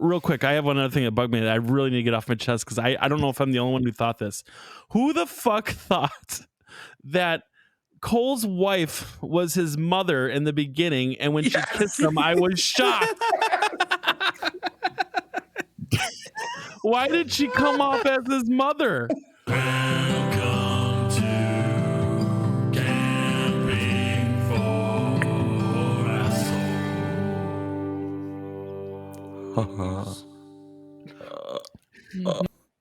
real quick, I have one other thing that bugged me that I really need to get off my chest because I don't know if I'm the only one who thought this. Who the fuck thought that Cole's wife was his mother in the beginning, and when she kissed him, I was shocked. Why did she come off as his mother? Welcome to Camping for Assholes.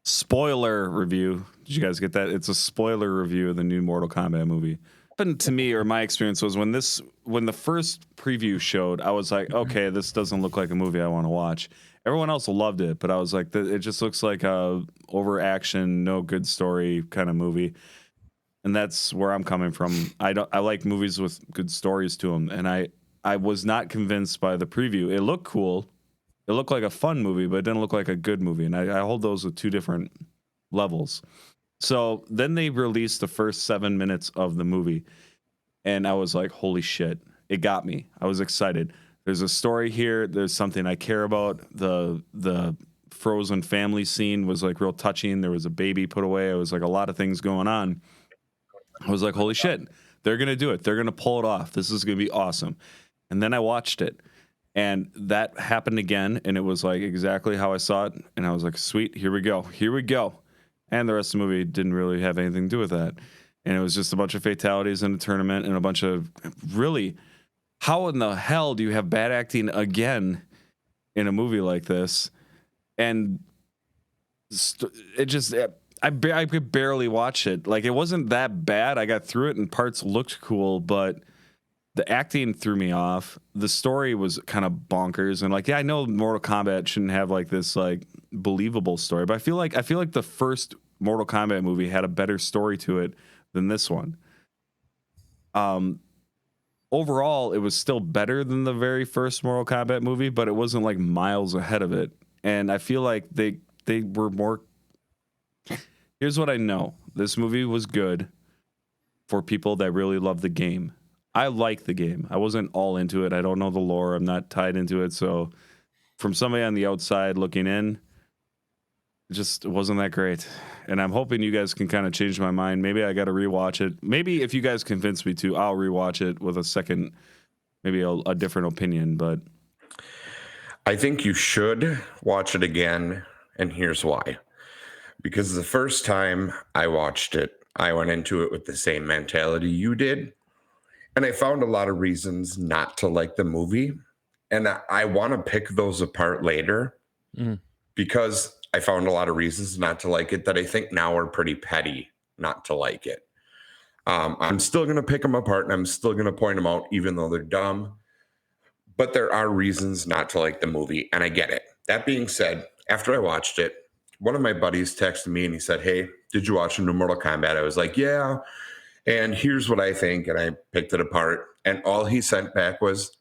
Spoiler review. Did you guys get that? It's a spoiler review of the new Mortal Kombat movie. Happened to me, or my experience was when the first preview showed, I was like, okay, this doesn't look like a movie I want to watch. Everyone else loved it, but I was like, it just looks like a over action, no good story kind of movie, and that's where I'm coming from. I like movies with good stories to them, and I was not convinced by the preview. It looked cool, it looked like a fun movie, but it didn't look like a good movie, and I hold those with two different levels. So then they released the first 7 minutes of the movie, and I was like, holy shit, it got me. I was excited. There's a story here. There's something I care about. The frozen family scene was like real touching. There was a baby put away. It was like a lot of things going on. I was like, holy shit, they're going to do it. They're going to pull it off. This is going to be awesome. And then I watched it, and that happened again, and it was like exactly how I saw it. And I was like, sweet, here we go. Here we go. And the rest of the movie didn't really have anything to do with that. And it was just a bunch of fatalities in a tournament and a bunch of really... How in the hell do you have bad acting again in a movie like this? And it just, I could barely watch it. Like, it wasn't that bad. I got through it and parts looked cool, but the acting threw me off. The story was kind of bonkers. And like, yeah, I know Mortal Kombat shouldn't have like this like believable story, but I feel like the first Mortal Kombat movie had a better story to it than this one. Overall, it was still better than the very first Mortal Kombat movie, but it wasn't like miles ahead of it. And I feel like they were more... Here's what I know. This movie was good for people that really love the game. I like the game. I wasn't all into it. I don't know the lore. I'm not tied into it. So from somebody on the outside looking in, it wasn't that great. And I'm hoping you guys can kind of change my mind. Maybe I got to rewatch it. Maybe if you guys convince me to, I'll rewatch it with a second, maybe a different opinion. But I think you should watch it again. And here's why. Because the first time I watched it, I went into it with the same mentality you did. And I found a lot of reasons not to like the movie. And I want to pick those apart later because I found a lot of reasons not to like it that I think now are pretty petty not to like it. I'm still going to pick them apart and I'm still going to point them out, even though they're dumb. But there are reasons not to like the movie, and I get it. That being said, after I watched it, one of my buddies texted me and he said, hey, did you watch the new Mortal Kombat? I was like, yeah. And here's what I think. And I picked it apart. And all he sent back was,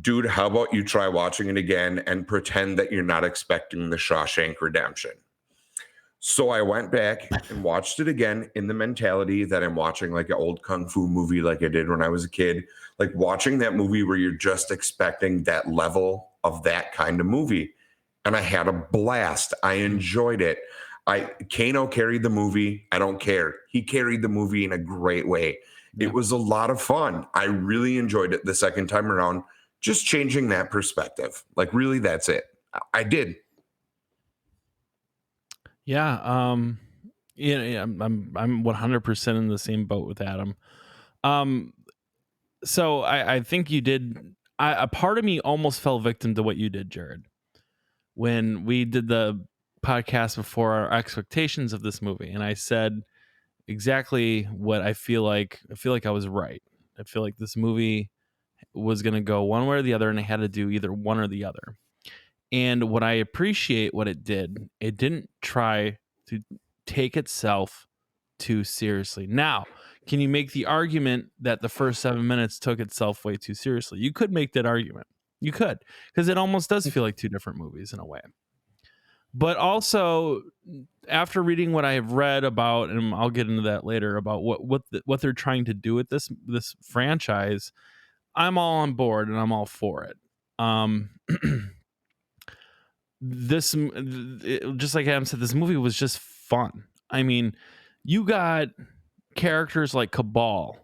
dude, how about you try watching it again and pretend that you're not expecting the Shawshank Redemption? So I went back and watched it again in the mentality that I'm watching like an old kung fu movie like I did when I was a kid. Like watching that movie where you're just expecting that level of that kind of movie. And I had a blast. I enjoyed it. Kano carried the movie. I don't care. He carried the movie in a great way. It was a lot of fun. I really enjoyed it the second time around. Just changing that perspective. Like, really, that's it. I did. Yeah. I'm 100% in the same boat with Adam. So I think you did. A part of me almost fell victim to what you did, Jared, when we did the podcast before our expectations of this movie. And I said exactly what I feel like. I feel like I was right. I feel like this movie was going to go one way or the other, and I had to do either one or the other. And what I appreciate what it didn't try to take itself too seriously. Now, can you make the argument that the first 7 minutes took itself way too seriously? You could make that argument. You could, because it almost does feel like two different movies in a way. But also, after reading what I have read about, and I'll get into that later, about what they're trying to do with this franchise, I'm all on board and I'm all for it. just like Adam said, this movie was just fun. I mean, you got characters like Cabal,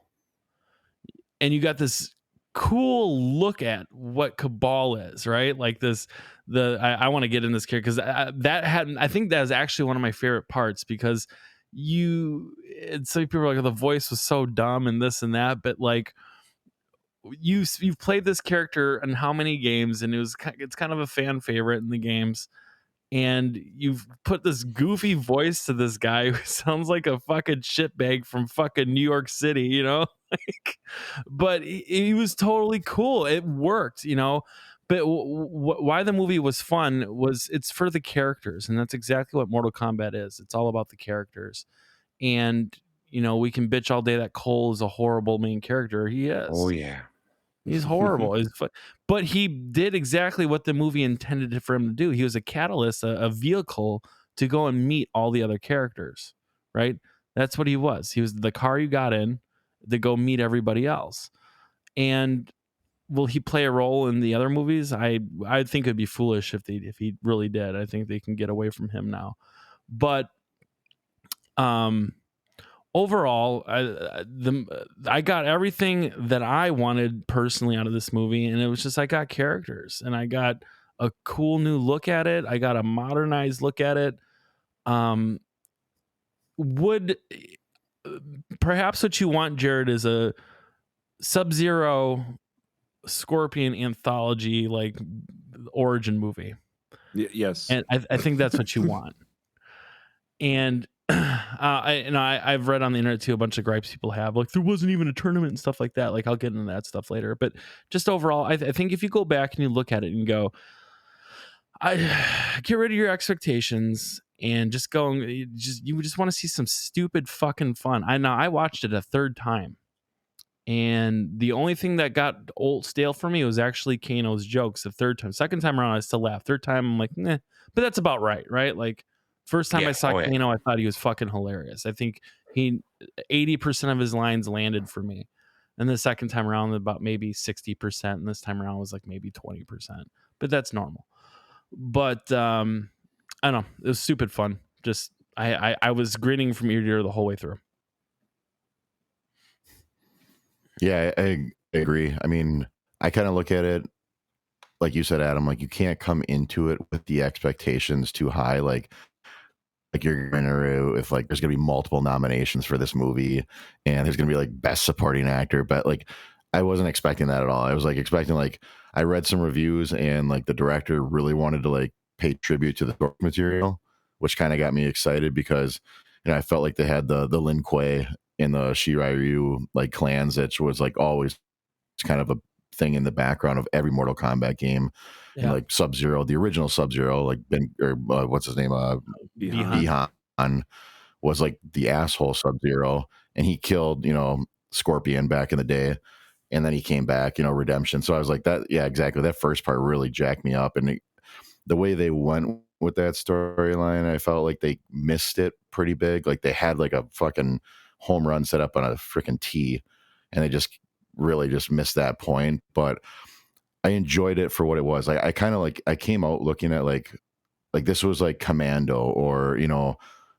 and you got this cool look at what Cabal is, right? Like I want to get in this character because I think that is actually one of my favorite parts, because some people are like, the voice was so dumb and this and that, but like you've played this character in how many games, and it's kind of a fan favorite in the games, and you've put this goofy voice to this guy who sounds like a fucking shitbag from fucking New York City, like, but he was totally cool. It worked, but why the movie was fun was it's for the characters, and that's exactly what Mortal Kombat is. It's all about the characters. And we can bitch all day that Cole is a horrible main character. He is. Oh yeah. He's horrible. But he did exactly what the movie intended for him to do. He was a catalyst, a vehicle to go and meet all the other characters, right? That's what he was. He was the car you got in to go meet everybody else. And will he play a role in the other movies? I think it'd be foolish if he really did. I think they can get away from him now. But overall, I got everything that I wanted personally out of this movie, and it was just I got characters, and I got a cool new look at it. I got a modernized look at it. Would perhaps what you want, Jared, is a Sub-Zero Scorpion anthology, like origin movie. Yes, And I think that's what you want. And I've read on the internet too a bunch of gripes people have, like there wasn't even a tournament and stuff like that. Like I'll get into that stuff later, but just overall, I think if you go back and you look at it and go, I get rid of your expectations and just go, you just want to see some stupid fucking fun. I watched it a third time, and the only thing that got old stale for me was actually Kano's jokes. The third time, second time around, I still laughed. Third time, I'm like, nah, but that's about right, right? Like. First time I saw Kano, I thought he was fucking hilarious. I think 80% of his lines landed for me. And the second time around, about maybe 60%. And this time around was like maybe 20%. But that's normal. But I don't know. It was stupid fun. Just I was grinning from ear to ear the whole way through. Yeah, I agree. I mean, I kind of look at it like you said, Adam, like you can't come into it with the expectations too high. Like you're gonna, if like there's gonna be multiple nominations for this movie and there's gonna be like best supporting actor, but like I wasn't expecting that at all. I was like expecting, like I read some reviews and like the director really wanted to like pay tribute to the source material, which kind of got me excited because I felt like they had the Lin Kuei and the Shiryu like clans, which was like always kind of a thing in the background of every Mortal Kombat game. Yeah. And like Sub-Zero, the original Sub-Zero, like what's his name? Bihan was like the asshole Sub-Zero, and he killed, Scorpion back in the day. And then he came back, redemption. So I was like, that, yeah, exactly. That first part really jacked me up. And the way they went with that storyline, I felt like they missed it pretty big. Like they had like a fucking home run set up on a freaking tee, and they just really just missed that point. But I enjoyed it for what it was. I kind of like, I came out looking at like this was like Commando, or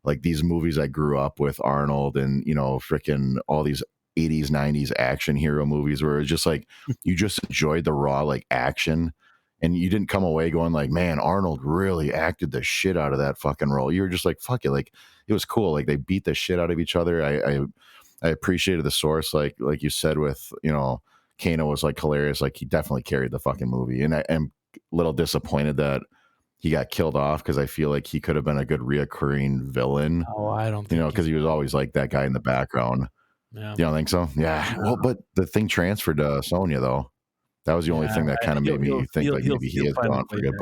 like these movies I grew up with, Arnold, and freaking all these 80s 90s action hero movies where it's just like you just enjoyed the raw like action, and you didn't come away going like, man, Arnold really acted the shit out of that fucking role. You were just like, fuck it, like it was cool. Like they beat the shit out of each other. I appreciated the source, like you said, with Kano was like hilarious. Like he definitely carried the fucking movie, and I am a little disappointed that he got killed off because I feel like he could have been a good reoccurring villain. Oh, I don't think because he was always like that guy in the background. Yeah. You don't think so? Yeah. Well, but the thing transferred to Sonya though. That was the only thing that kind of made me think like maybe he is gone for good.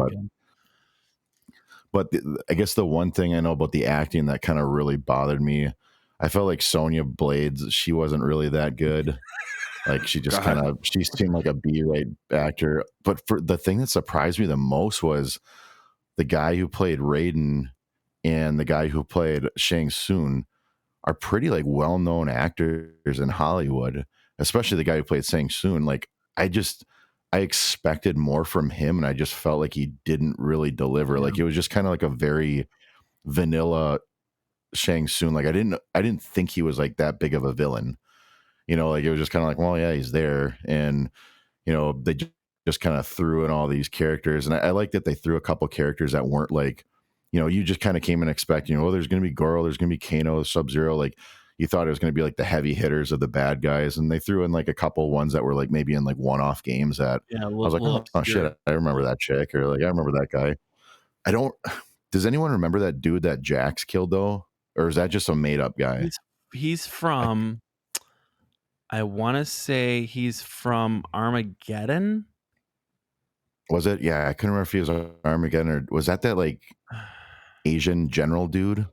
But I guess the one thing I know about the acting that kind of really bothered me, I felt like Sonya Blades, she wasn't really that good. Like she just she seemed like a B-rate actor. But for the thing that surprised me the most was the guy who played Raiden and the guy who played Shang Tsung are pretty like well-known actors in Hollywood, especially the guy who played Shang Tsung. Like I I expected more from him, and I just felt like he didn't really deliver. Yeah. Like it was just kind of like a very vanilla Shang Tsung. Like I didn't think he was like that big of a villain. You know, like it was just kind of like, well, yeah, he's there, and you know, they just kind of threw in all these characters, and I like that they threw a couple characters that weren't like, you know, you just kind of came in expecting, oh, there's going to be Goro, there's going to be Kano, Sub-Zero, like you thought it was going to be like the heavy hitters of the bad guys, and they threw in like a couple ones that were like maybe in like one-off games that Yeah, I was like, little oh shit, I remember that chick, or like I remember that guy. I don't. Does anyone remember that dude that Jax killed though, or is that just a made-up guy? He's from. I want to say he's from Armageddon. Was it? Yeah, I couldn't remember if he was Armageddon or was that like Asian general dude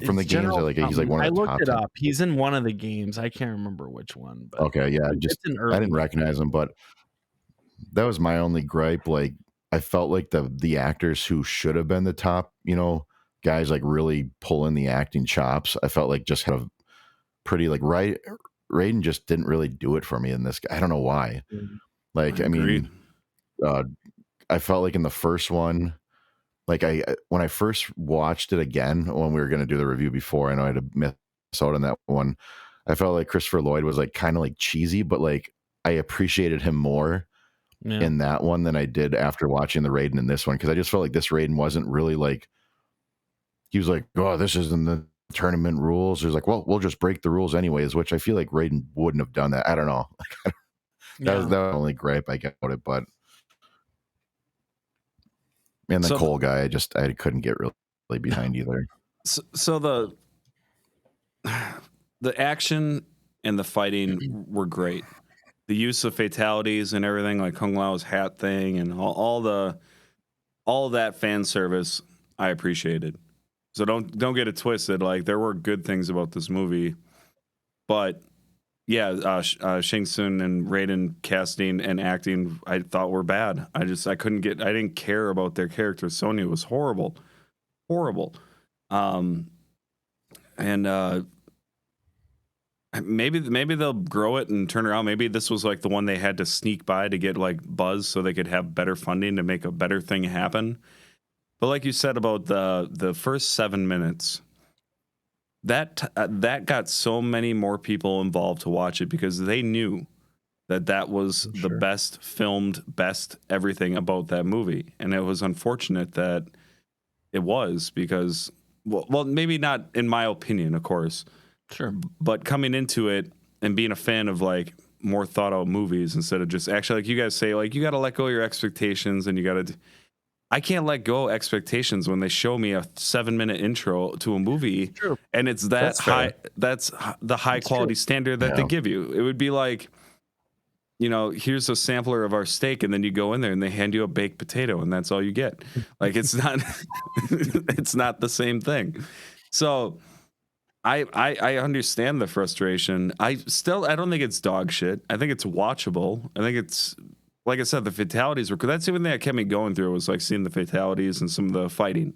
from the It's games? General That like he's like something. one I of the looked top it 10. up. He's in one of the games. I can't remember which one, but Okay, yeah, it's an I early didn't one. recognize him, but that was my only gripe. Like I felt like the actors who should have been the top, you know, guys like really pulling the acting chops. I felt like just had a pretty like Raiden just didn't really do it for me in this. I don't know why. Like I Agreed. mean, I felt like in the first one, like when I first watched it again when we were going to do the review before, I know I had to miss out on that one. I felt like Christopher Lloyd was like kind of like cheesy, but like I appreciated him more Yeah. in that one than I did after watching the Raiden in this one, because I just felt like this Raiden wasn't really like, he was like, oh, this isn't the tournament rules. There's like, well, we'll just break the rules anyways, which I feel like Raiden wouldn't have done that. I don't know. That was the only gripe I got about it, but and the So- Cole guy, I couldn't get really behind either. So the action and the fighting were great. The use of fatalities and everything, like Kung Lao's hat thing, and all of that fan service, I appreciated. So don't get it twisted. Like there were good things about this movie, but yeah, Shang Tsung and Raiden casting and acting, I thought were bad. I didn't care about their characters. Sonya was horrible. And maybe they'll grow it and turn around. Maybe this was like the one they had to sneak by to get like buzz so they could have better funding to make a better thing happen. But like you said about the first 7 minutes, that got so many more people involved to watch it because they knew that was the best filmed, best everything about that movie. And it was unfortunate that it was because, well, maybe not in my opinion, of course. Sure. But coming into it and being a fan of like more thought out movies instead of just actually, like you guys say, like you got to let go of your expectations and you got to. I can't let go of expectations when they show me a 7-minute intro to a movie. True. And it's that high. That's the high quality standard that they give you. It would be like, you know, here's a sampler of our steak, and then you go in there and they hand you a baked potato, and that's all you get. Like it's not, it's not the same thing. So I understand the frustration. I don't think it's dog shit. I think it's watchable. I think it's, like I said, the fatalities were, that's the only thing that kept me going through was like seeing the fatalities and some of the fighting.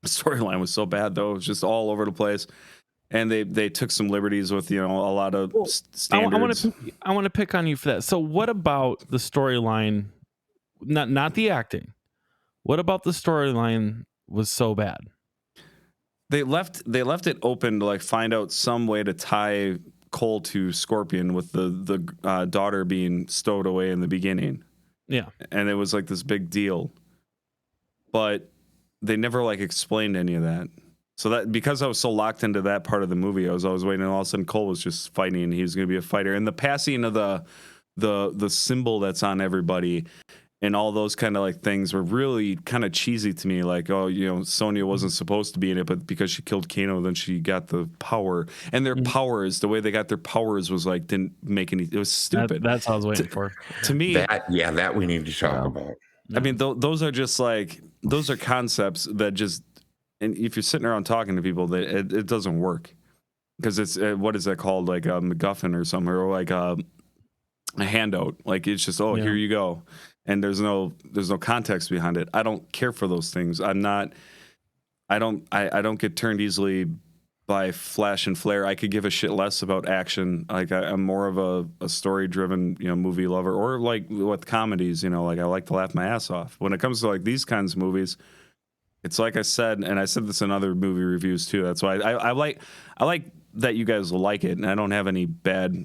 The storyline was so bad though. It was just all over the place. And they took some liberties with, you know, a lot of standards. I want to pick on you for that. So what about the storyline? Not the acting. What about the storyline was so bad? They left it open to like find out some way to tie Cole to Scorpion with the daughter being stowed away in the beginning. Yeah. And it was like this big deal. But they never like explained any of that. So that, because I was so locked into that part of the movie, I was always waiting, and all of a sudden Cole was just fighting, and he was going to be a fighter. And the passing of the symbol that's on everybody and all those kind of like things were really kind of cheesy to me. Like, oh, you know, Sonya wasn't supposed to be in it, but because she killed Kano, then she got the power. And their powers, the way they got their powers was like, didn't make any, it was stupid. That's what I was waiting for. To me, that we need to talk about. I mean, those are just like, those are concepts that just, and if you're sitting around talking to people, that it doesn't work, because it's what is that called, like a MacGuffin or something, or like a handout. Like it's just, here you go, and there's no context behind it. I don't care for those things. I don't get turned easily by flash and flare. I could give a shit less about action. Like I'm more of a story driven, movie lover, or like with comedies, like I like to laugh my ass off. When it comes to like these kinds of movies, it's like I said, and I said this in other movie reviews too. That's why I like that you guys like it, and I don't have any bad.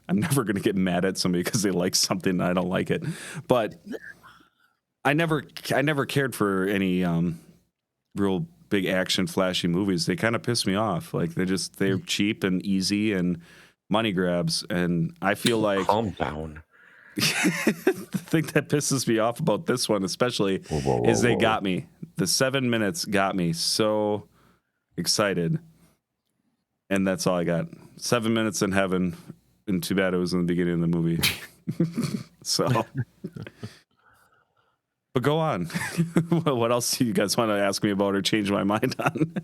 I'm never going to get mad at somebody because they like something and I don't like it, but I never cared for any real big action flashy movies. They kind of piss me off. Like they're cheap and easy and money grabs, and I feel like calm down. The thing that pisses me off about this one especially is they got me. The 7 minutes got me so excited, and that's all I got. 7 minutes in heaven, and too bad it was in the beginning of the movie. So but go on. What else do you guys want to ask me about or change my mind on?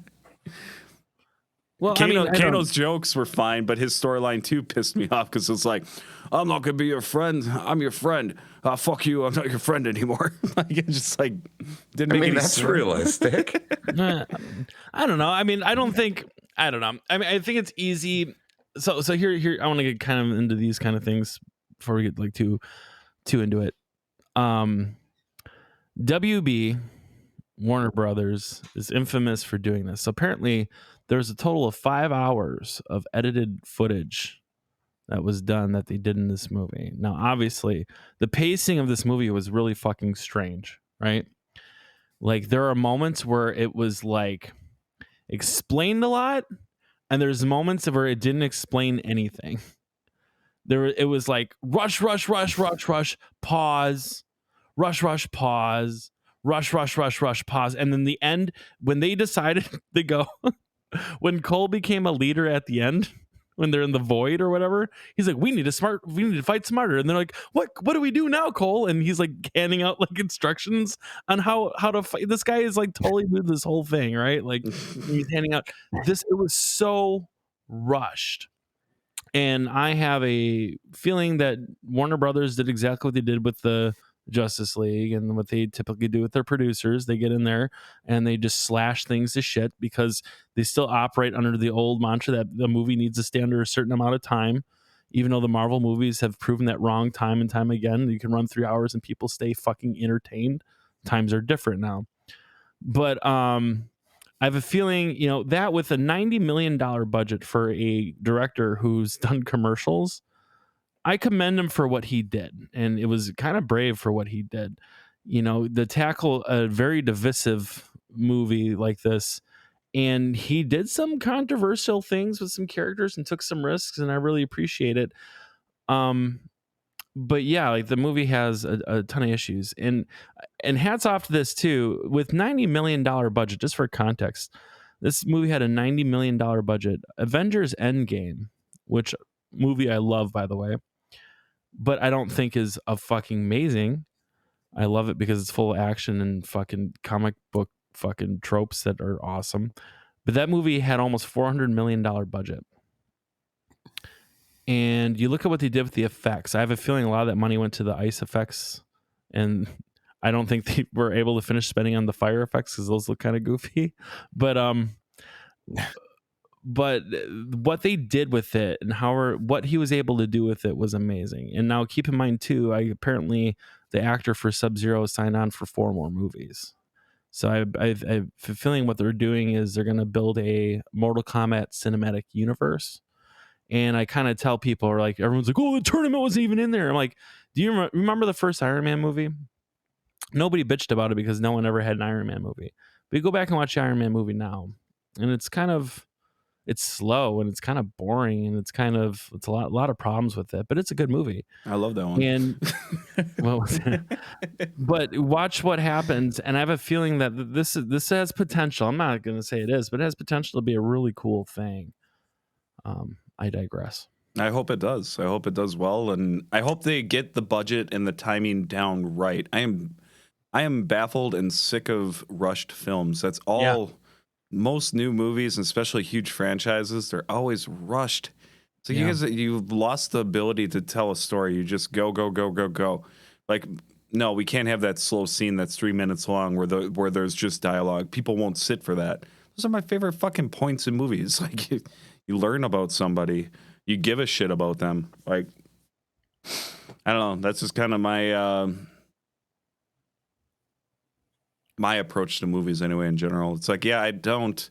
Well, Kano's jokes were fine, but his storyline too pissed me off because it's like, I'm not gonna be your friend. I'm your friend. Fuck you. I'm not your friend anymore. Like it just like didn't make any that's sense. realistic. I don't know. I mean, I don't know. I mean, I think it's easy. So here I want to get kind of into these kind of things before we get like too into it. WB Warner Brothers is infamous for doing this. So apparently there's a total of 5 hours of edited footage that was done that they did in this movie. Now, obviously, the pacing of this movie was really fucking strange, right? Like there are moments where it was like explained a lot, and there's moments where it didn't explain anything. It was like rush, pause, rush, pause, rush, pause. And then the end, when they decided to go, when Cole became a leader at the end, when they're in the void or whatever, he's like, we need to fight smarter. And they're like, what do we do now, Cole? And he's like handing out like instructions on how to fight. This guy is like totally doing this whole thing, right? Like he's handing out this. It was so rushed. And I have a feeling that Warner Brothers did exactly what they did with the Justice League and what they typically do with their producers. They get in there and they just slash things to shit because they still operate under the old mantra that the movie needs to stay under a certain amount of time. Even though the Marvel movies have proven that wrong time and time again, you can run 3 hours and people stay fucking entertained. Times are different now. But I have a feeling, that with a $90 million budget for a director who's done commercials, I commend him for what he did. And it was kind of brave for what he did. To tackle a very divisive movie like this. And he did some controversial things with some characters and took some risks, and I really appreciate it. But yeah, like the movie has a ton of issues, and hats off to this too. With $90 million budget, just for context, this movie had a $90 million budget. Avengers Endgame, which movie I love, by the way, but I don't think is a fucking amazing. I love it because it's full of action and fucking comic book fucking tropes that are awesome. But that movie had almost $400 million budget. And you look at what they did with the effects. I have a feeling a lot of that money went to the ice effects, and I don't think they were able to finish spending on the fire effects because those look kind of goofy. But what they did with it and what he was able to do with it was amazing. And now keep in mind too, apparently the actor for Sub-Zero signed on for 4 more movies. So I have a feeling what they're doing is they're going to build a Mortal Kombat cinematic universe. And I kind of tell people, or like everyone's like, oh, the tournament wasn't even in there. I'm like, do you remember the first Iron Man movie? Nobody bitched about it because no one ever had an Iron Man movie. But you go back and watch the Iron Man movie now, and it's slow and it's kind of boring and it's a lot of problems with it. But it's a good movie. I love that one. And but watch what happens. And I have a feeling that this has potential. I'm not going to say it is, but it has potential to be a really cool thing. I digress. I hope it does. I hope it does well, and I hope they get the budget and the timing down right. I am baffled and sick of rushed films. That's all. Yeah. Most new movies, and especially huge franchises, they're always rushed. So you've lost the ability to tell a story. You just go. Like, no, we can't have that slow scene that's 3 minutes long where there's just dialogue. People won't sit for that. Those are my favorite fucking points in movies. Like you learn about somebody, you give a shit about them. Like I don't know. That's just kind of my approach to movies anyway. In general, it's like, yeah, I don't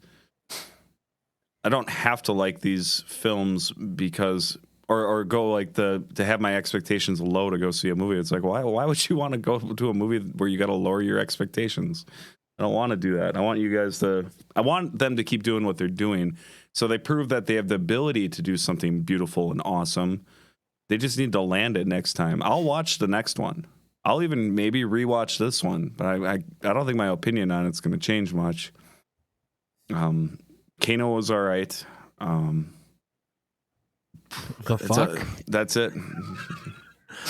have to like these films because or go like to have my expectations low to go see a movie. It's like, why would you want to go to a movie where you got to lower your expectations? I don't want to do that. I want them to keep doing what they're doing. So they prove that they have the ability to do something beautiful and awesome. They just need to land it next time. I'll watch the next one. I'll even maybe rewatch this one, but I don't think my opinion on it's going to change much. Kano was all right. The fuck? That's it.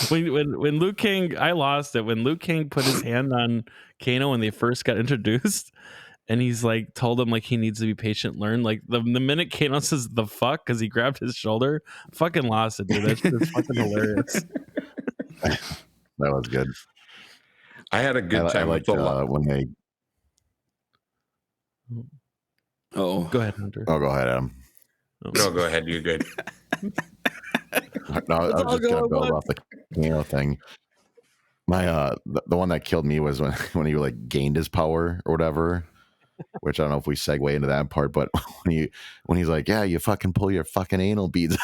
When Liu Kang, I lost it. When Liu Kang put his hand on Kano when they first got introduced, and he's like told him like he needs to be patient, learn. Like the minute Kano says the fuck because he grabbed his shoulder, fucking lost it, dude. That's fucking hilarious. That was good. I had a good time I liked with the when they. Oh, Go ahead, Hunter. Oh, go ahead, Adam. No, go ahead. You're good. No, I was just gonna build off the Kano thing. My the one that killed me was when he like gained his power or whatever. Which I don't know if we segue into that part, but when he's like, yeah, you fucking pull your fucking anal beads,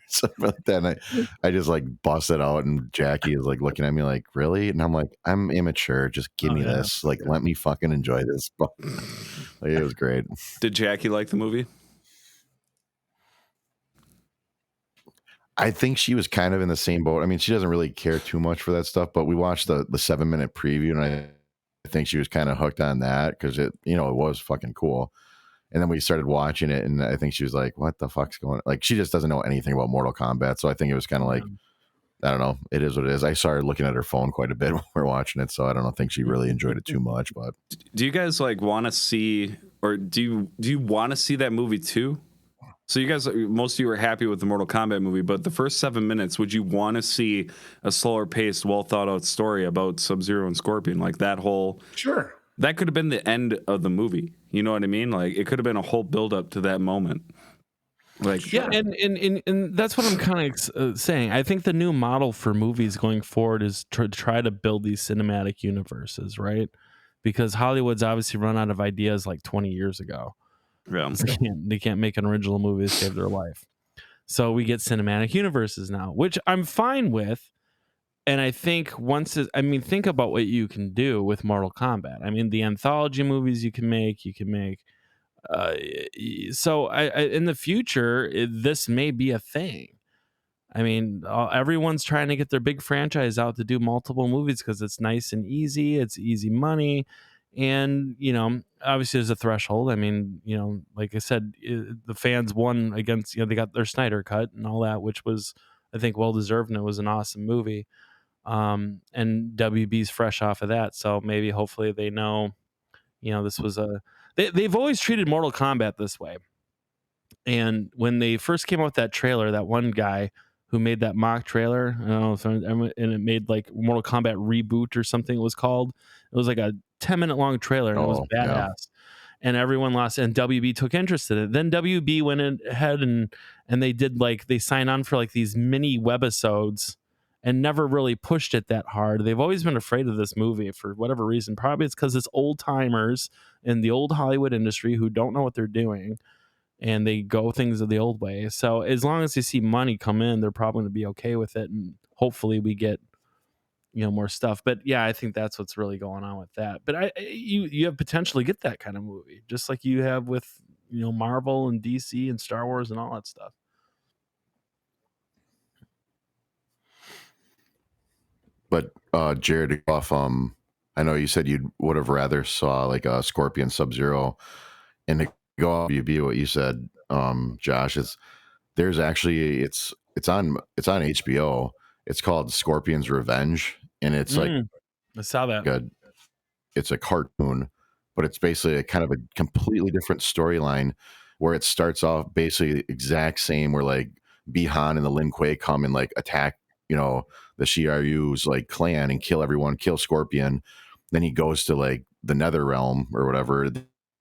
something like that. And I just like busted out, and Jackie is like looking at me like, really? And I'm like, I'm immature. Just give me this. Like, let me fucking enjoy this. Like, it was great. Did Jackie like the movie? I think she was kind of in the same boat. I mean, she doesn't really care too much for that stuff, but we watched the 7-minute preview, and I think she was kind of hooked on that because it was fucking cool. And then we started watching it, and I think she was like, what the fuck's going on? Like, she just doesn't know anything about Mortal Kombat. So I think it was kind of like, I don't know. It is what it is. I started looking at her phone quite a bit when we were watching it, so I don't think she really enjoyed it too much. But do you guys like want to see, or do you want to see that movie too? So you guys, most of you were happy with the Mortal Kombat movie, but the first 7 minutes, would you want to see a slower paced, well thought out story about Sub-Zero and Scorpion? Like that whole, Sure. That could have been the end of the movie. You know what I mean? Like it could have been a whole build up to that moment. Like, yeah, and that's what I'm kind of saying. I think the new model for movies going forward is to try to build these cinematic universes, right? Because Hollywood's obviously run out of ideas like 20 years ago. yeah. They can't make an original movie to save their life. So we get cinematic universes now, which I'm fine with. And I think think about what you can do with Mortal Kombat. I mean, the anthology movies you can make. So in the future, this may be a thing. I mean, everyone's trying to get their big franchise out to do multiple movies because it's nice and easy. It's easy money. And, obviously there's a threshold. I mean, like I said, the fans won against, they got their Snyder cut and all that, which was, I think, well-deserved, and it was an awesome movie. And WB's fresh off of that. So maybe, hopefully they know, this was they've always treated Mortal Kombat this way. And when they first came out with that trailer, that one guy who made that mock trailer, I don't know, and it made like Mortal Kombat Reboot or something it was called. It was like a 10-minute long trailer, and it was badass. Yeah. And everyone lost, and WB took interest in it. Then WB went ahead and they did they signed on for like these mini webisodes and never really pushed it that hard. They've always been afraid of this movie for whatever reason. Probably it's because it's old timers in the old Hollywood industry who don't know what they're doing, and they go things the old way. So as long as they see money come in, they're probably going to be okay with it, and hopefully we get more stuff. But yeah, I think that's what's really going on with that. But you have potentially get that kind of movie, just like you have with Marvel and DC and Star Wars and all that stuff. But Jared, off I know you said you would have rather saw like a Scorpion Sub-Zero, and to go off WB what you said, Josh, there's actually it's on HBO. It's called Scorpion's Revenge, and it's like I saw that. It's a cartoon, but it's basically a kind of a completely different storyline where it starts off basically exact same where like Bihan and the Lin Kuei come and like attack the Shiryu's like clan and kill everyone, kill Scorpion. Then he goes to like the Nether Realm or whatever.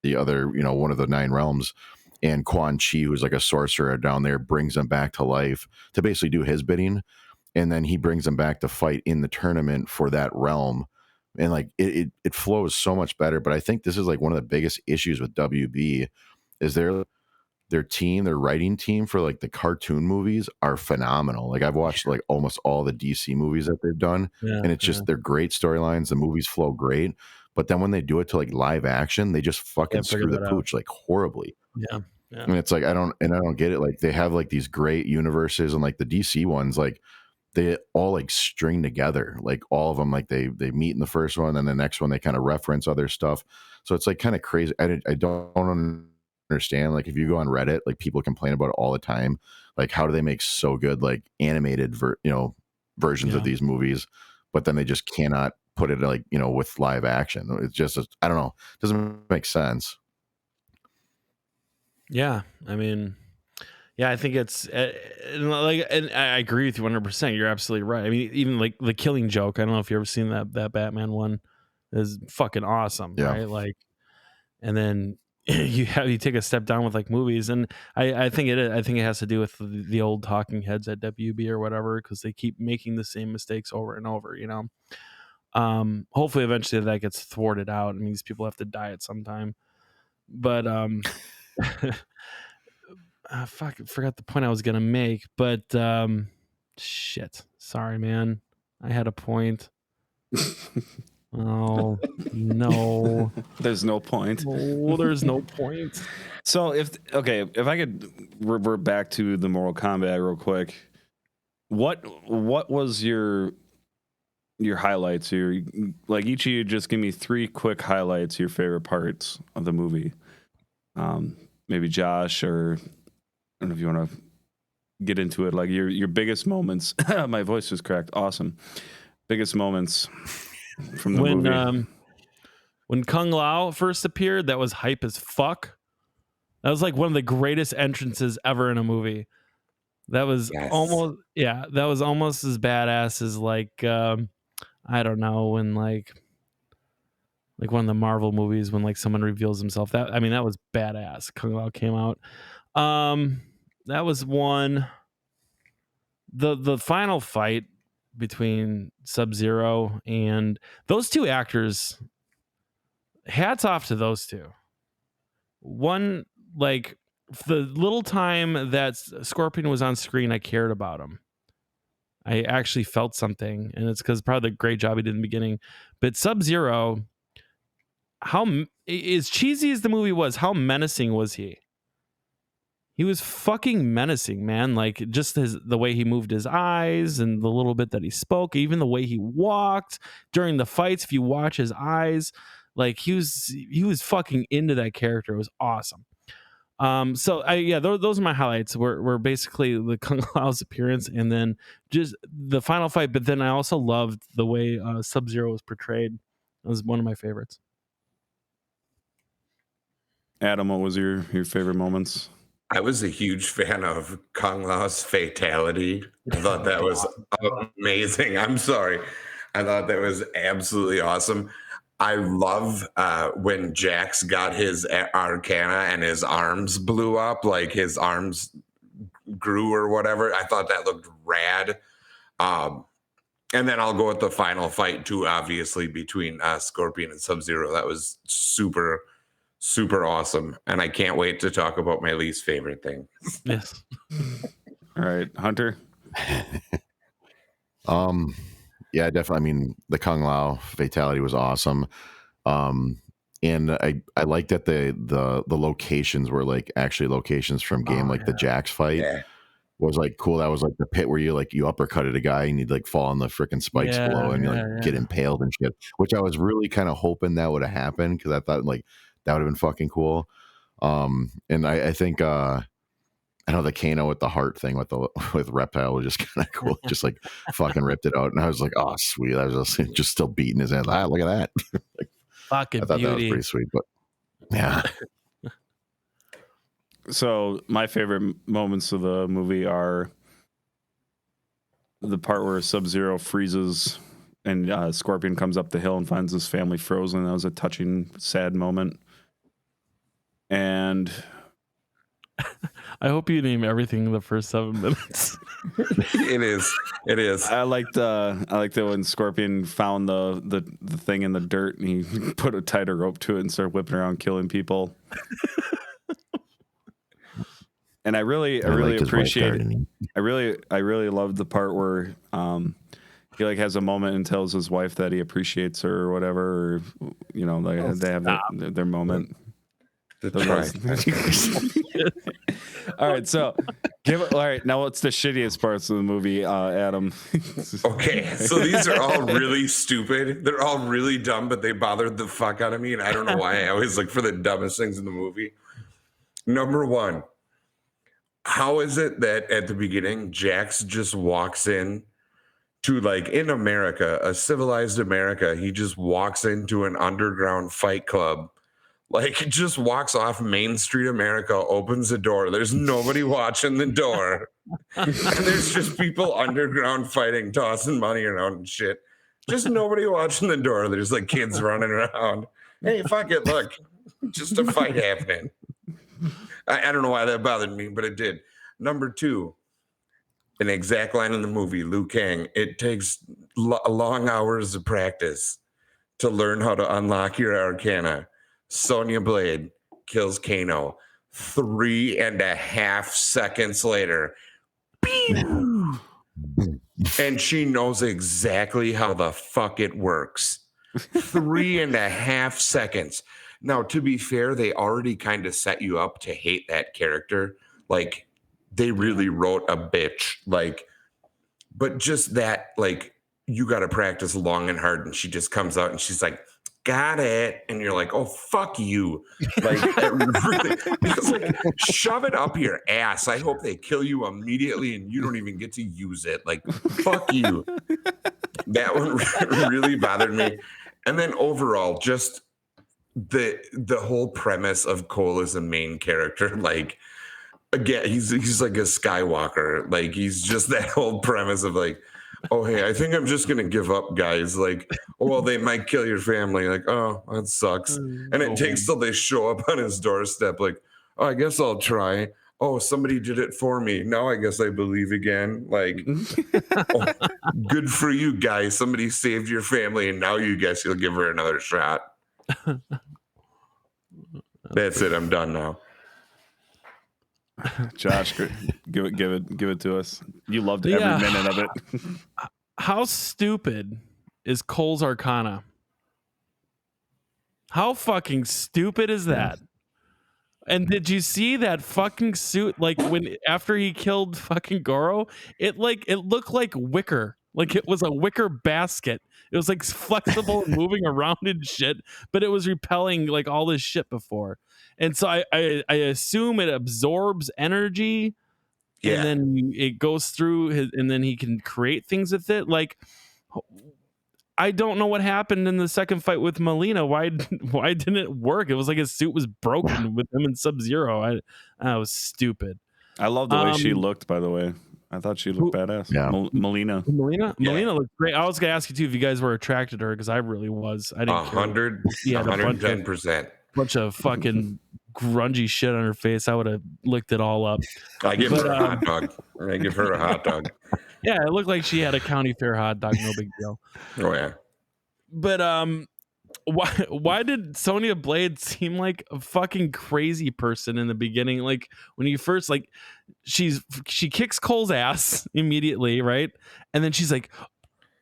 the other, one of the 9 realms. And Quan Chi, who's like a sorcerer down there, brings him back to life to basically do his bidding. And then he brings him back to fight in the tournament for that realm. And like it flows so much better. But I think this is like one of the biggest issues with WB is their team, their writing team for like the cartoon movies are phenomenal. Like I've watched like almost all the DC movies that they've done, Yeah, and it's just they're great storylines. The movies flow great, but then when they do it to like live action, they just fucking figure screw the that out. pooch like horribly. Yeah. And it's like I don't get it. Like they have like these great universes, and like the DC ones, like they all like string together. Like all of them, like they meet in the first one, and the next one they kind of reference other stuff. So it's like kind of crazy. I don't understand. Like if you go on Reddit, like people complain about it all the time. Like how do they make so good like animated versions of these movies, but then they just cannot put it like with live action. It's just I don't know. It doesn't make sense. Yeah, I mean, yeah, I think it's and I agree with you 100%. You're absolutely right. I mean, even like the Killing Joke. I don't know if you ever seen that Batman one. Is fucking awesome, Yeah. right? Like, and then you take a step down with like movies, and I think it has to do with the old talking heads at WB or whatever, because they keep making the same mistakes over and over. Hopefully, eventually that gets thwarted out. I mean, these people have to die at some time, but fuck, I forgot the point I was gonna make, but shit. Sorry, man. I had a point. Oh no. There's no point. Oh, there's no point. So if I could revert back to the Mortal Kombat real quick, what was your highlights? Like each of you, just give me 3 quick highlights, your favorite parts of the movie. Maybe Josh, or I don't know if you want to get into it. Like your biggest moments. My voice was cracked. Awesome. Biggest moments from the movie. When Kung Lao first appeared, that was hype as fuck. That was like one of the greatest entrances ever in a movie. That was almost as badass as like I don't know, when like one of the Marvel movies when like someone reveals himself. That was badass. Kung Lao came out. That was one. The final fight between Sub-Zero and those two actors, hats off to those two. One, like, the little time that Scorpion was on screen, I cared about him. I actually felt something, and it's because probably the great job he did in the beginning. But Sub-Zero, as cheesy as the movie was, how menacing was he? He was fucking menacing, man. Like, just the way he moved his eyes and the little bit that he spoke, even the way he walked during the fights. If you watch his eyes, like he was fucking into that character. It was awesome. Those are my highlights. Were basically the Kung Lao's appearance and then just the final fight. But then I also loved the way Sub-Zero was portrayed. It was one of my favorites. Adam, what was your favorite moments? I was a huge fan of Kung Lao's Fatality. I thought that was amazing. I'm sorry. I thought that was absolutely awesome. I love when Jax got his Arcana and his arms blew up, like his arms grew or whatever. I thought that looked rad. And then I'll go with the final fight too, obviously, between Scorpion and Sub-Zero. That was super, super awesome. And I can't wait to talk about my least favorite thing. Yes. All right, Hunter. Yeah, definitely. I mean, the Kung Lao Fatality was awesome. And I like that the locations were like actually locations from game, the Jax fight was like cool. That was like the pit where you uppercutted a guy and you'd like fall on the freaking spikes below and you get impaled and shit, which I was really kind of hoping that would have happened because I thought like that would have been fucking cool. And I think I know the Kano with the heart thing with Reptile was just kind of cool. Just like fucking ripped it out, and I was like, "Oh, sweet!" I was just still beating his ass. Look at that! Like, fucking I thought beauty. that was pretty sweet, but yeah. So my favorite moments of the movie are the part where Sub-Zero freezes and Scorpion comes up the hill and finds his family frozen. That was a touching, sad moment. And I hope you name everything in the first 7 minutes. It is. I liked that when Scorpion found the thing in the dirt and he put a tighter rope to it and started whipping around killing people. And I really appreciate it. I really loved the part where he like has a moment and tells his wife that he appreciates her or whatever, or, you know, like they have their moment. All right, so all right, now what's the shittiest parts of the movie, Adam? Okay, so these are all really stupid. They're all really dumb, but they bothered the fuck out of me, and I don't know why I always look for the dumbest things in the movie. Number one, how is it that at the beginning Jax just walks in to, like, in America, a civilized America, he just walks into an underground fight club, like just walks off Main Street America, opens the door, there's nobody watching the door, and there's just people underground fighting, tossing money around and shit, just nobody watching the door. There's like kids running around. Hey, fuck it, look, just a fight happening. I don't know why that bothered me, but it did. Number two, an exact line in the movie, Liu Kang, it takes long hours of practice to learn how to unlock your arcana. Sonya Blade kills Kano. 3.5 seconds later, pew! And she knows exactly how the fuck it works. 3.5 seconds. Now, to be fair, they already kind of set you up to hate that character. Like, they really wrote a bitch. Like, but just that, like, you got to practice long and hard. And she just comes out and she's like, got it. And you're like, oh, fuck you. Like, really, it's like, shove it up your ass. I hope they kill you immediately and you don't even get to use it. Like, fuck you. That one really bothered me. And then overall, just the whole premise of Cole as a main character, like, again, he's like a Skywalker. Like, he's just that whole premise of like, oh, hey, I think I'm just gonna give up, guys. Like, oh, well, they might kill your family. Like, oh, that sucks. And it takes till they show up on his doorstep. Like, oh, I guess I'll try. Oh, somebody did it for me. Now I guess I believe again. Like, oh, good for you guys. Somebody saved your family, and now you guess you'll give her another shot. That's it. I'm done now. Josh, give it to us. You loved every minute of it. How stupid is Cole's Arcana? How fucking stupid is that? And did you see that fucking suit? Like, when after he killed fucking Goro, it looked like wicker. Like, it was a wicker basket. It was like flexible and moving around and shit, but it was repelling like all this shit before. And so I assume it absorbs energy, and then it goes through his, and then he can create things with it. Like, I don't know what happened in the second fight with Melina. Why didn't it work? It was like his suit was broken with him in Sub-Zero. I was stupid. I love the way she looked, by the way. I thought she looked badass. Yeah. Melina looked great. I was gonna ask you too if you guys were attracted to her, because I really was. I didn't 110%. Bunch of fucking grungy shit on her face. I would have licked it all up. I give her a hot dog. I give her a hot dog. Yeah, it looked like she had a county fair hot dog. No big deal. Oh yeah. But why did Sonya Blade seem like a fucking crazy person in the beginning? Like, when you first, like, she kicks Cole's ass immediately, right? And then she's like,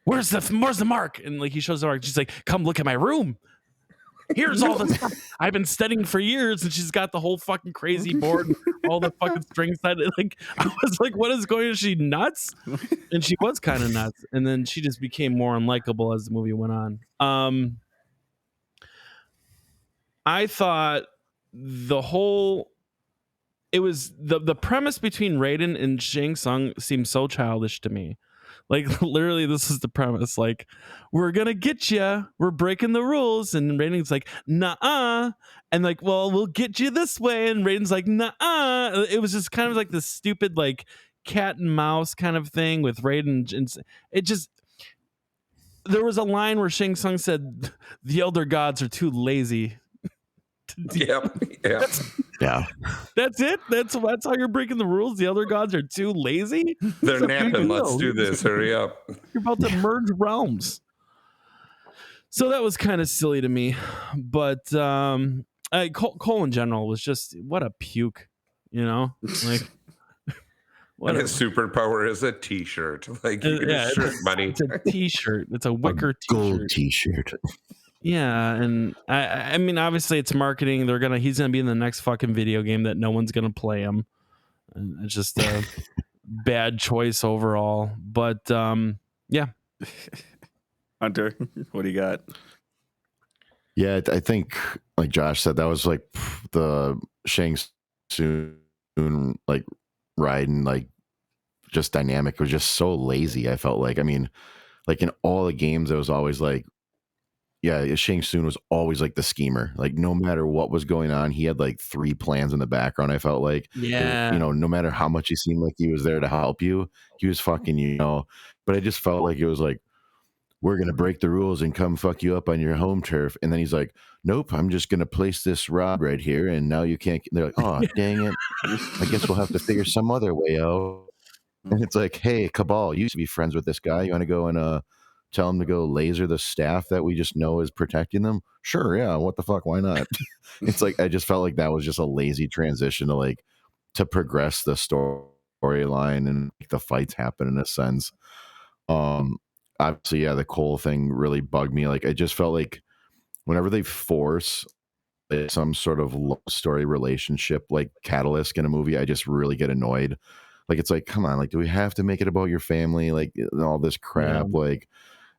where's the mark? And like, he shows the mark. She's like, come look at my room. Here's all the stuff I've been studying for years. And she's got the whole fucking crazy board, and all the fucking strings. Like, I was like, what is going on? Is she nuts? And she was kind of nuts. And then she just became more unlikable as the movie went on. I thought the premise between Raiden and Shang Tsung seemed so childish to me. Like, literally, this is the premise. Like, we're gonna get you. We're breaking the rules, and Raiden's like, "Nuh-uh," and like, "Well, we'll get you this way," and Raiden's like, "Nuh-uh." It was just kind of like this stupid, like, cat and mouse kind of thing with Raiden, and it just. There was a line where Shang Tsung said, "The elder gods are too lazy." to do. Yep. Yeah. That's it. That's how you're breaking the rules. The other gods are too lazy. They're It's a big napping. Let's deal. do this. Hurry up. You're about to merge realms. So that was kind of silly to me, but Cole in general was just what a puke, like. And his superpower is a T-shirt. Like, yeah, shirt, buddy. It's a T-shirt. It's a wicker Gold T-shirt. T-shirt. Yeah, and I mean, obviously, it's marketing. He's gonna be in the next fucking video game that no one's gonna play him. And it's just a bad choice overall. But yeah. Hunter, what do you got? Yeah, I think, like Josh said, that was like the Shang Tsung like ride, and like just dynamic. It was just so lazy. I felt like, I mean, like in all the games, it was always like, yeah, Shang Tsung was always like the schemer. Like no matter what was going on, he had like 3 plans in the background. I felt like, Yeah, no matter how much he seemed like he was there to help you, he was fucking, but I just felt like it was like, we're going to break the rules and come fuck you up on your home turf. And then he's like, nope, I'm just going to place this rod right here. And now you can't. They're like, oh, dang it. I guess we'll have to figure some other way out. And it's like, hey, Cabal, you used to be friends with this guy. You want to go and tell him to go laser the staff that we just know is protecting them? Sure. Yeah. What the fuck? Why not? It's like, I just felt like that was just a lazy transition to progress the storyline and make the fights happen in a sense. Obviously, yeah, the Cole thing really bugged me. Like, I just felt like whenever they force some sort of love story relationship, like catalyst in a movie, I just really get annoyed. Like, it's like, come on, like, do we have to make it about your family? Like, all this crap. Yeah. Like,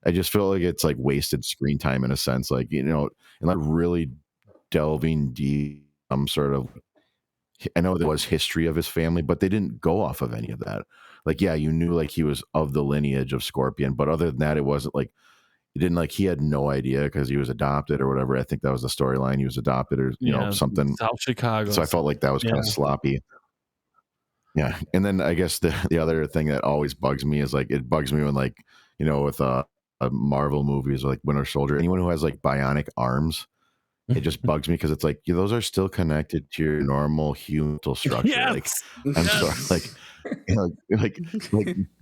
I just feel like it's like wasted screen time in a sense. Like, and like really delving deep, some sort of, I know there was history of his family, but they didn't go off of any of that. Like, yeah, you knew like he was of the lineage of Scorpion, but other than that, it wasn't like, it didn't like, he had no idea because he was adopted or whatever. I think that was the storyline. He was adopted or, something. South Chicago. So I felt like that was kind of sloppy. Yeah. And then I guess the other thing that always bugs me is like, it bugs me when like, with Marvel movies like Winter Soldier, anyone who has like bionic arms, it just bugs me because it's like, those are still connected to your normal human structure. Yes. Like, I'm sorry, like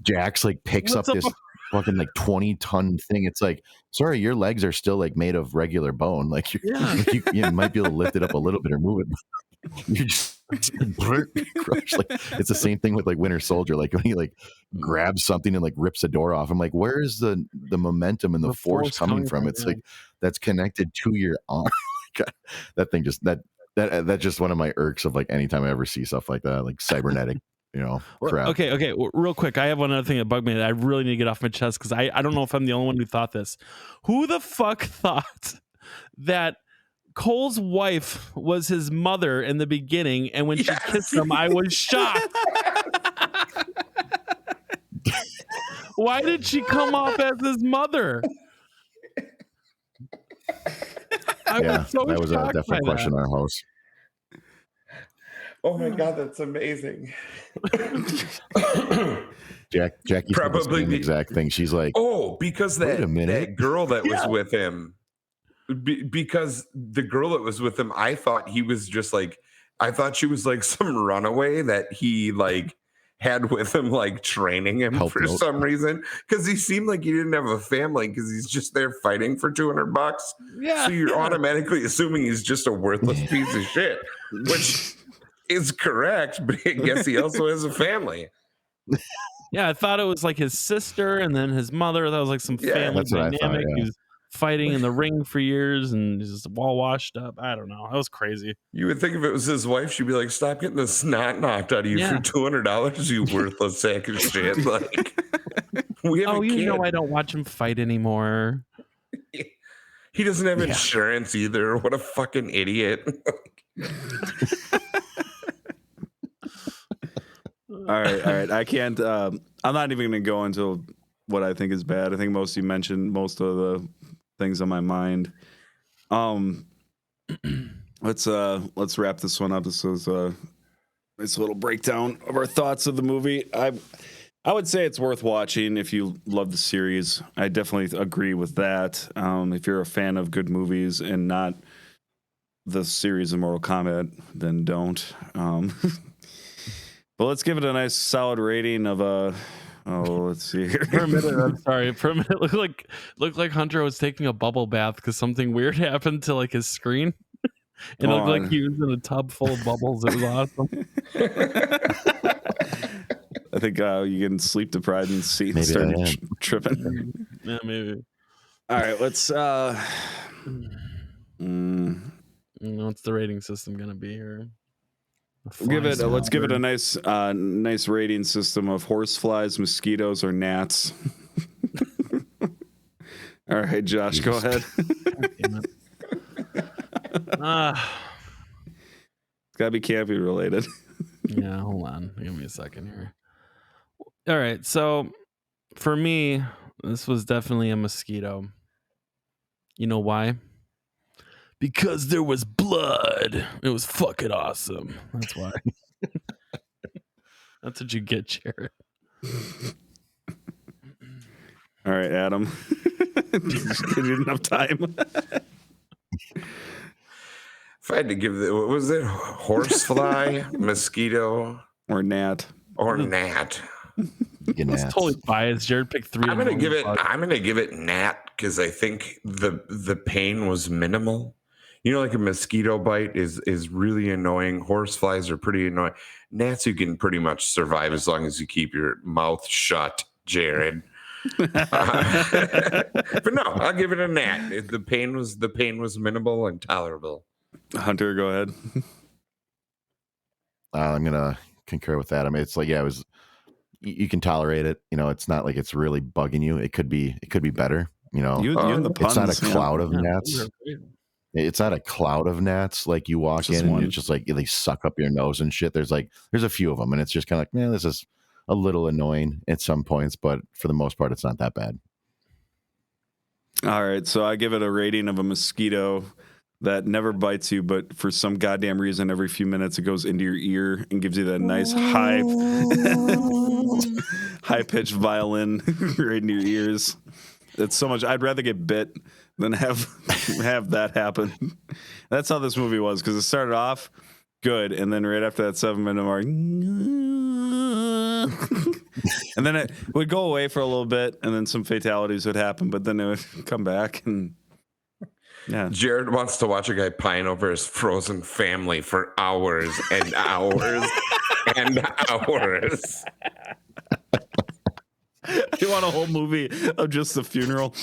Jax like picks up this fucking like 20-ton thing. It's like, sorry, your legs are still like made of regular bone. Like, you might be able to lift it up a little bit or move it. You just crush. Like, it's the same thing with like Winter Soldier. Like when he like grabs something and like rips a door off, I'm like, where is the momentum and the force coming from? It's like that's connected to your arm. God, that thing just that's just one of my irks of like anytime I ever see stuff like that, like cybernetic, crap. Okay. Real quick, I have one other thing that bugged me that I really need to get off my chest because I don't know if I'm the only one who thought this. Who the fuck thought that Cole's wife was his mother in the beginning, and when she kissed him, I was shocked. Why did she come off as his mother? That was a definite question in our house. Oh my god, that's amazing. Jackie probably the exact thing. She's like, because that girl that was with him. Because the girl that was with him, I thought she was like some runaway that he like had with him, like training him for some reason. Because he seemed like he didn't have a family because he's just there fighting for $200. Yeah. So you're automatically assuming he's just a worthless piece of shit, which is correct. But I guess he also has a family. Yeah, I thought it was like his sister and then his mother. That was like some family dynamic. He was fighting in the ring for years and just all washed up. I don't know. That was crazy. You would think if it was his wife, she'd be like, "Stop getting the snot knocked out of you for $200, you worthless sack of shit." Like, we have I don't watch him fight anymore. He doesn't have insurance either. What a fucking idiot. All right. I can't. I'm not even going to go into what I think is bad. I think most of you mentioned most of the things on my mind. Let's wrap this one up. This was it's a little breakdown of our thoughts of the movie. I would say it's worth watching if you love the series. I definitely agree with that. If you're a fan of good movies and not the series of Mortal Kombat, then don't. But let's give it a nice solid rating of a. Oh, let's see here. For a minute, I'm sorry. For a minute, it looked like Hunter was taking a bubble bath because something weird happened to like his screen. It looked like he was in a tub full of bubbles. It was awesome. I think you getting sleep deprived and started tripping. Yeah, maybe. All right, let's. What's the rating system gonna be here? Let's give it a nice rating system of horseflies, mosquitoes, or gnats. All right, Josh, go ahead. It's gotta be campy related. Yeah, hold on. Give me a second here. All right, so for me, this was definitely a mosquito. You know why? Because there was blood. It was fucking awesome. That's why. That's what you get, Jared. All right, Adam. Just give you enough time. If I had to give what was it? Horsefly, mosquito, or gnat. It's totally biased. Jared picked 3. I'm gonna give it gnat because I think the pain was minimal. You know, like a mosquito bite is really annoying. Horseflies are pretty annoying. Gnats you can pretty much survive as long as you keep your mouth shut, Jared. But no, I'll give it a gnat. The pain was minimal and tolerable. Hunter, go ahead. I'm gonna concur with that. I mean, it's like, yeah, it was. You can tolerate it. You know, it's not like it's really bugging you. It could be better. You know, you and the puns, it's not a cloud of gnats. It's not a cloud of gnats. Like you walk in and it's just like they suck up your nose and shit. There's a few of them, and it's just kind of like, man, this is a little annoying at some points, but for the most part, it's not that bad. All right, so I give it a rating of a mosquito that never bites you, but for some goddamn reason, every few minutes it goes into your ear and gives you that nice high pitched violin right in your ears. It's so much. I'd rather get bit than have that happen. That's how this movie was, because it started off good, and then right after that 7-minute mark, and then it would go away for a little bit, and then some fatalities would happen, but then it would come back, and yeah. Jared wants to watch a guy pine over his frozen family for hours and hours and hours. You want a whole movie of just the funeral?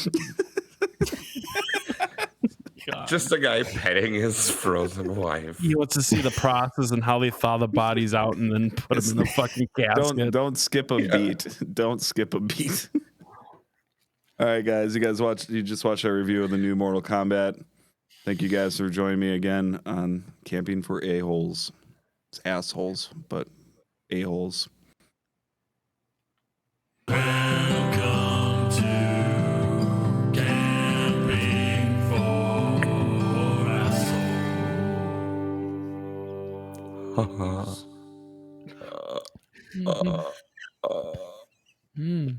Just a guy petting his frozen wife. He wants to see the process and how they thaw the bodies out and then put them in the fucking casket. Don't skip a beat. Don't skip a beat. All right, guys. You just watched our review of the new Mortal Kombat. Thank you guys for joining me again on Camping for A-Holes. It's assholes, but A-Holes. Welcome to Camping for Assholes. Hmm.